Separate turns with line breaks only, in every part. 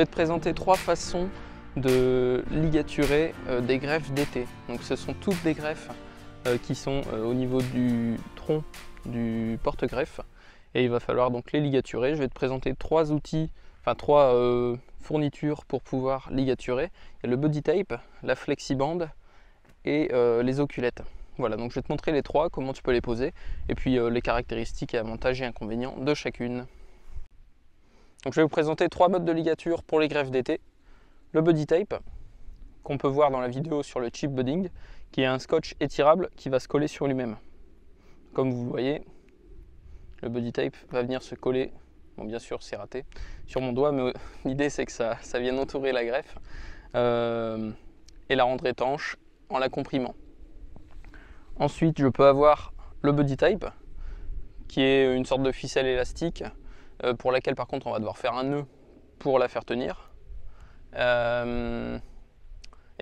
vais te présenter 3 façons de ligaturer des greffes d'été. Donc ce sont toutes des greffes qui sont au niveau du tronc du porte-greffe et il va falloir donc les ligaturer. Je vais te présenter 3 outils, enfin 3 fournitures pour pouvoir ligaturer. Il y a le body tape, la flexiband et les oculettes. Voilà, donc je vais te montrer les 3, comment tu peux les poser et puis les caractéristiques et avantages et inconvénients de chacune. Donc je vais vous présenter 3 modes de ligature pour les greffes d'été. Le body tape, qu'on peut voir dans la vidéo sur le chip budding, qui est un scotch étirable qui va se coller sur lui-même. Comme vous voyez, le body tape va venir se coller, bon bien sûr c'est raté, sur mon doigt, mais l'idée c'est que ça vienne entourer la greffe et la rendre étanche en la comprimant. Ensuite je peux avoir le body tape, qui est une sorte de ficelle élastique, pour laquelle par contre on va devoir faire un nœud pour la faire tenir. Et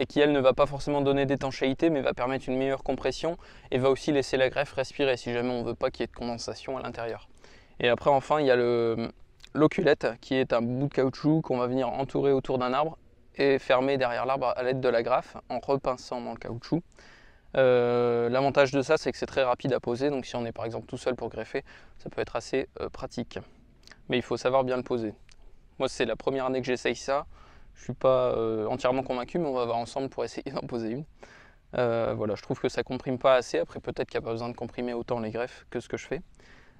qui elle ne va pas forcément donner d'étanchéité mais va permettre une meilleure compression et va aussi laisser la greffe respirer si jamais on ne veut pas qu'il y ait de condensation à l'intérieur. Et après enfin il y a l'oculette qui est un bout de caoutchouc qu'on va venir entourer autour d'un arbre et fermer derrière l'arbre à l'aide de la graffe en repinçant dans le caoutchouc. L'avantage de ça c'est que c'est très rapide à poser, donc si on est par exemple tout seul pour greffer ça peut être assez pratique. Mais il faut savoir bien le poser. Moi c'est la première année que j'essaye ça. Je ne suis pas entièrement convaincu, mais on va voir ensemble pour essayer d'en poser une. Voilà, je trouve que ça ne comprime pas assez. Après, peut-être qu'il n'y a pas besoin de comprimer autant les greffes que ce que je fais.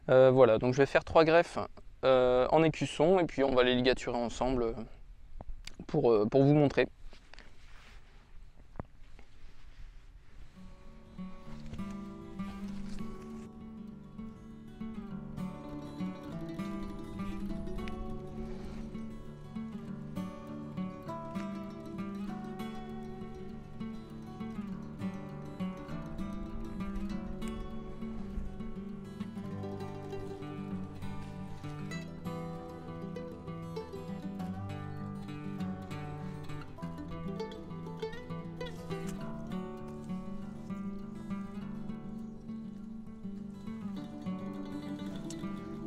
Voilà, donc je vais faire 3 greffes en écusson et puis on va les ligaturer ensemble pour vous montrer.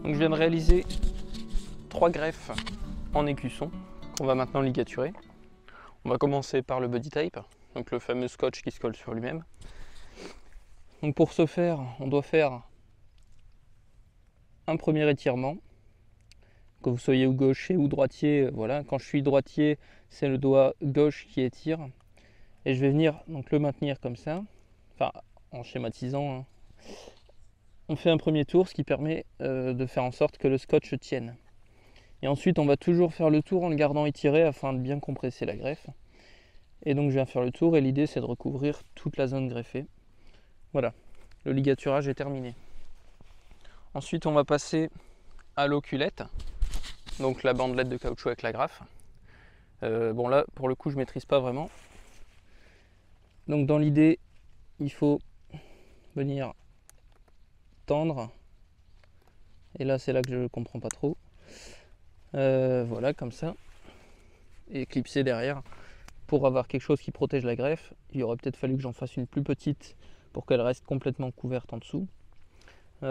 Donc je viens de réaliser 3 greffes en écusson qu'on va maintenant ligaturer. On va commencer par le body tape, donc le fameux scotch qui se colle sur lui-même. Donc pour ce faire, on doit faire un premier étirement. Que vous soyez gaucher ou droitier, voilà. Quand je suis droitier, c'est le doigt gauche qui étire. Et je vais venir donc le maintenir comme ça, enfin en schématisant, hein. On fait un premier tour, ce qui permet de faire en sorte que le scotch tienne. Et ensuite, on va toujours faire le tour en le gardant étiré afin de bien compresser la greffe. Et donc, je viens faire le tour et l'idée, c'est de recouvrir toute la zone greffée. Voilà, le ligaturage est terminé. Ensuite, on va passer à l'oculette, donc la bandelette de caoutchouc avec la graffe. Bon là, pour le coup, je ne maîtrise pas vraiment. Donc, dans l'idée, il faut venir tendre, et là c'est là que je comprends pas trop, voilà comme ça, et clipser derrière pour avoir quelque chose qui protège la greffe. Il aurait peut-être fallu que j'en fasse une plus petite pour qu'elle reste complètement couverte en dessous, et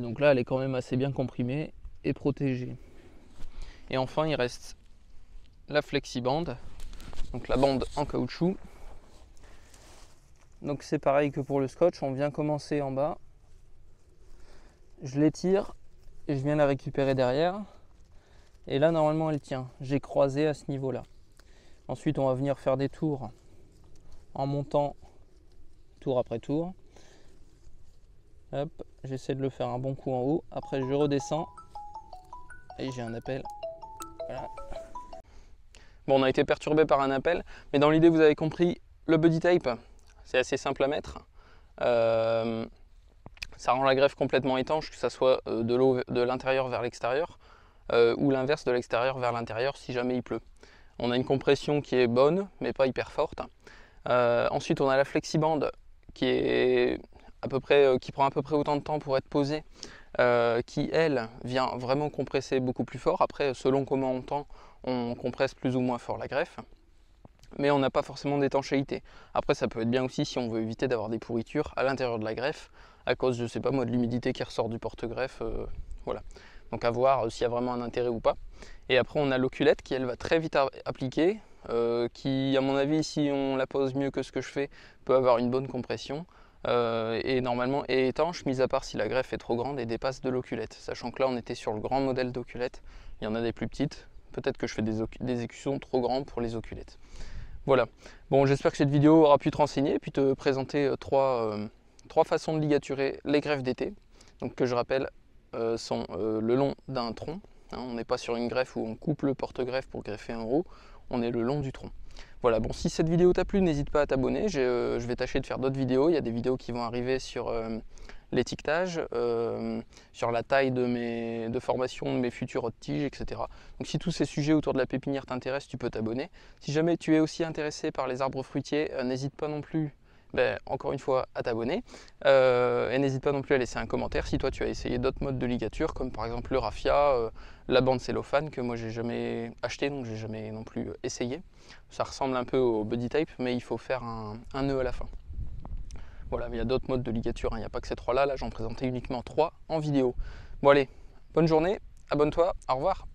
donc là elle est quand même assez bien comprimée et protégée. Et enfin il reste la flexiband, donc la bande en caoutchouc. Donc c'est pareil que pour le scotch, on vient commencer en bas, je l'étire et je viens la récupérer derrière. Et là normalement elle tient, j'ai croisé à ce niveau là. Ensuite on va venir faire des tours en montant tour après tour. Hop, j'essaie de le faire un bon coup en haut, après je redescends et j'ai un appel. Voilà. Bon, on a été perturbé par un appel, mais dans l'idée vous avez compris, le body tape, c'est assez simple à mettre. Ça rend la greffe complètement étanche, que ça soit de l'eau de l'intérieur vers l'extérieur ou l'inverse, de l'extérieur vers l'intérieur si jamais il pleut. On a une compression qui est bonne, mais pas hyper forte. Ensuite, on a la flexiband qui est à peu près, qui prend à peu près autant de temps pour être posée, qui elle vient vraiment compresser beaucoup plus fort. Après, selon comment on tend, on compresse plus ou moins fort la greffe. Mais on n'a pas forcément d'étanchéité. Après ça peut être bien aussi si on veut éviter d'avoir des pourritures à l'intérieur de la greffe à cause, je sais pas moi, de l'humidité qui ressort du porte-greffe, voilà. Donc à voir s'il y a vraiment un intérêt ou pas. Et après on a l'oculette qui elle va très vite appliquer, qui à mon avis si on la pose mieux que ce que je fais peut avoir une bonne compression. Et normalement est étanche, mis à part si la greffe est trop grande et dépasse de l'oculette. Sachant que là on était sur le grand modèle d'oculette, il y en a des plus petites. Peut-être que je fais des écussons trop grands pour les oculettes. Voilà, bon j'espère que cette vidéo aura pu te renseigner et puis te présenter trois façons de ligaturer les greffes d'été. Donc que je rappelle sont le long d'un tronc. Hein, on n'est pas sur une greffe où on coupe le porte-greffe pour greffer un roux, on est le long du tronc. Voilà, bon si cette vidéo t'a plu, n'hésite pas à t'abonner, je vais tâcher de faire d'autres vidéos, il y a des vidéos qui vont arriver sur l'étiquetage, sur la taille de formation de mes futures hautes tiges, etc. Donc si tous ces sujets autour de la pépinière t'intéressent, tu peux t'abonner. Si jamais tu es aussi intéressé par les arbres fruitiers, n'hésite pas non plus, encore une fois, à t'abonner. Et n'hésite pas non plus à laisser un commentaire si toi tu as essayé d'autres modes de ligature, comme par exemple le raffia, la bande cellophane, que moi j'ai jamais acheté, donc j'ai jamais non plus essayé. Ça ressemble un peu au buddy tape, mais il faut faire un nœud à la fin. Voilà, mais il y a d'autres modes de ligature, hein. Il n'y a pas que ces trois-là, là j'en présentais uniquement 3 en vidéo. Bon allez, bonne journée, abonne-toi, au revoir.